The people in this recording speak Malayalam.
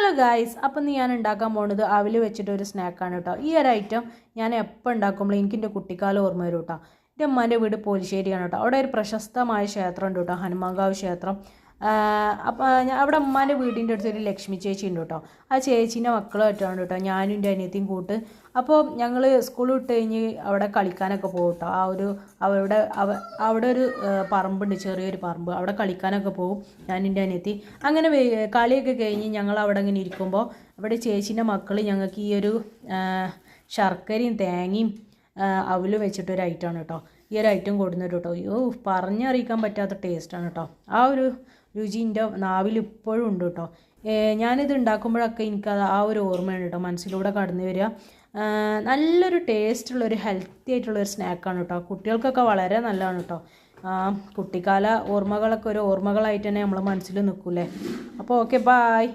ഹലോ ഗായ്സ്, അപ്പം ഞാൻ ഉണ്ടാക്കാൻ പോകുന്നത് അവിൽ വെച്ചിട്ടൊരു സ്നാക്കാണ് കേട്ടോ. ഈ ഒരു ഐറ്റം ഞാൻ എപ്പോൾ ഉണ്ടാക്കുമ്പോൾ എനിക്ക് എൻ്റെ കുട്ടിക്കാലം ഓർമ്മ വരും കേട്ടോ. എൻ്റെ അമ്മേൻ്റെ വീട് പോലിശ്ശേരിയാണ് കേട്ടോ. അവിടെ ഒരു പ്രശസ്തമായ ക്ഷേത്രം ഉണ്ട് കേട്ടോ, ഹനുമാൻകാവ് ക്ഷേത്രം. അപ്പോൾ അവിടെ ഉമ്മാൻ്റെ വീടിൻ്റെ അടുത്ത് ഒരു ലക്ഷ്മി ചേച്ചി ഉണ്ട് കേട്ടോ. ആ ചേച്ചീൻ്റെ മക്കളുമായിട്ടാണ് കേട്ടോ ഞാനും എൻ്റെ അനിയത്തിയും കൂട്ട്. അപ്പോൾ ഞങ്ങൾ സ്കൂൾ വിട്ട് കഴിഞ്ഞ് അവിടെ കളിക്കാനൊക്കെ പോകും കേട്ടോ. അവിടെ ഒരു പറമ്പുണ്ട്, ചെറിയൊരു പറമ്പ്. അവിടെ കളിക്കാനൊക്കെ പോകും ഞാൻ എൻ്റെ അനിയത്തി. അങ്ങനെ കളിയൊക്കെ കഴിഞ്ഞ് ഞങ്ങൾ അവിടെ ഇങ്ങനെ ഇരിക്കുമ്പോൾ അവിടെ ചേച്ചീൻ്റെ മക്കൾ ഞങ്ങൾക്ക് ഈ ഒരു ശർക്കരയും തേങ്ങയും അവല് വെച്ചിട്ടൊരു ഐറ്റമാണ് കേട്ടോ. ഈ ഒരു ഐറ്റം കൊടുത്തിട്ട് കേട്ടോ, അയ്യോ പറഞ്ഞറിയിക്കാൻ പറ്റാത്ത ടേസ്റ്റാണ് കേട്ടോ. ആ ഒരു രുചി എൻ്റെ നാവിൽ ഇപ്പോഴും ഉണ്ട് കേട്ടോ. ഞാനിത് ഉണ്ടാക്കുമ്പോഴൊക്കെ എനിക്കത് ആ ഒരു ഓർമ്മയാണ് കേട്ടോ മനസ്സിലൂടെ കടന്നു വരിക. നല്ലൊരു ടേസ്റ്റുള്ളൊരു ഹെൽത്തി ആയിട്ടുള്ളൊരു സ്നാക്കാണ് കേട്ടോ. കുട്ടികൾക്കൊക്കെ വളരെ നല്ലതാണ് കേട്ടോ. കുട്ടിക്കാല ഓർമ്മകളൊക്കെ ഒരു ഓർമ്മകളായിട്ട് തന്നെ നമ്മളെ മനസ്സിൽ നിൽക്കൂലേ. അപ്പോൾ ഓക്കെ, ബായ്.